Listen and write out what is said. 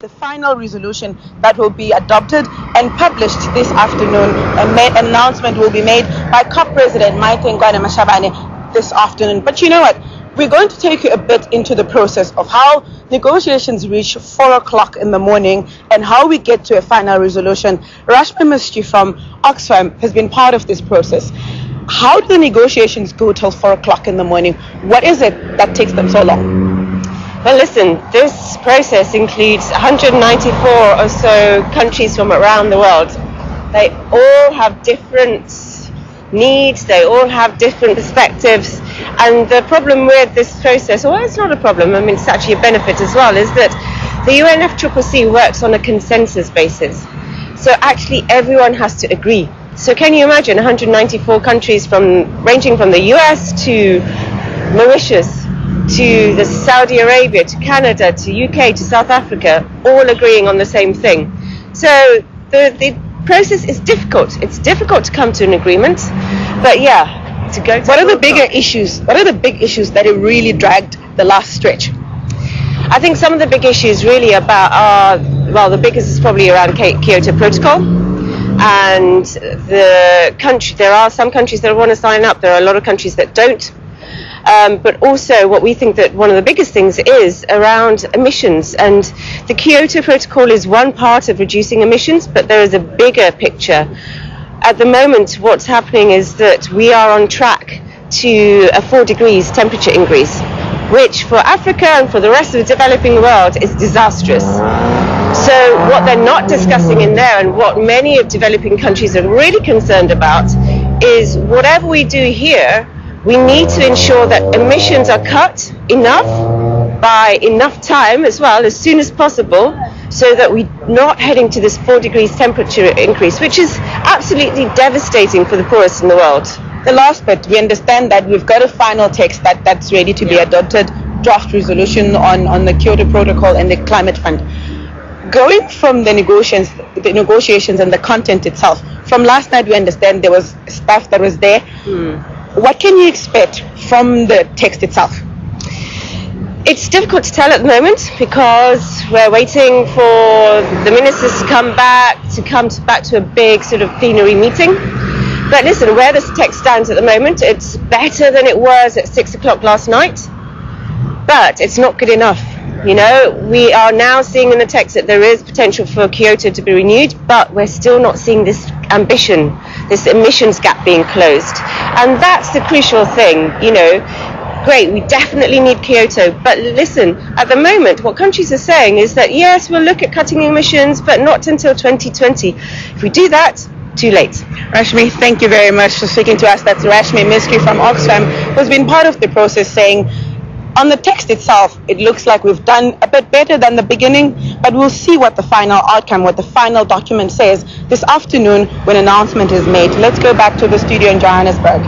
The final resolution that will be adopted and published this afternoon. An announcement will be made by COP President Mashabane this afternoon. But you know what? We're going to take you a bit into the process of how negotiations reach 4 o'clock in the morning and how we get to a final resolution. Ayanda Mbetshe from Oxfam has been part of this process. How do the negotiations go till 4 o'clock in the morning? What is it that takes them so long? Well, listen, this process includes 194 or so countries from around the world. They all have different needs, they all have different perspectives, and the problem with this process, well, it's not a problem, I mean, it's actually a benefit as well, is that the UNFCCC works on a consensus basis. So actually everyone has to agree. So can you imagine 194 countries ranging from the US to Mauritius, to the Saudi Arabia, to Canada, to UK, to South Africa, all agreeing on the same thing. So the process is difficult. It's difficult to come to an agreement, but yeah, to go to What are the bigger issues? What are the big issues that have really dragged the last stretch? I think some of the big issues really about well, the biggest is probably around Kyoto Protocol. And there are some countries that want to sign up. There are a lot of countries that don't. But also what we think that one of the biggest things is around emissions, and the Kyoto Protocol is one part of reducing emissions, but there is a bigger picture. At the moment what's happening is that we are on track to a 4 degrees temperature increase, which for Africa and for the rest of the developing world is disastrous. So what they're not discussing in there, and what many of developing countries are really concerned about, is whatever we do here, we need to ensure that emissions are cut enough by enough time as well, as soon as possible, so that we're not heading to this 4 degrees temperature increase, which is absolutely devastating for the poorest in the world. The last bit, we understand that we've got a final text that's ready to be adopted, draft resolution on the Kyoto Protocol and the Climate Fund. Going from the negotiations and the content itself, from last night we understand there was stuff that was there. What can you expect from the text itself? It's difficult to tell at the moment because we're waiting for the ministers to come back to a big sort of plenary meeting. But listen, where this text stands at the moment, it's better than it was at 6 o'clock last night, but it's not good enough. You know, we are now seeing in the text that there is potential for Kyoto to be renewed, but we're still not seeing this ambition, this emissions gap being closed. And that's the crucial thing, you know. Great, we definitely need Kyoto, but listen, at the moment what countries are saying is that yes, we'll look at cutting emissions, but not until 2020. If we do that, too late. Rashmi, thank you very much for speaking to us. That's Ayanda Mbetshe from Oxfam, who's been part of the process, saying on the text itself, it looks like we've done a bit better than the beginning, but we'll see what the final outcome, what the final document says this afternoon when announcement is made. Let's go back to the studio in Johannesburg.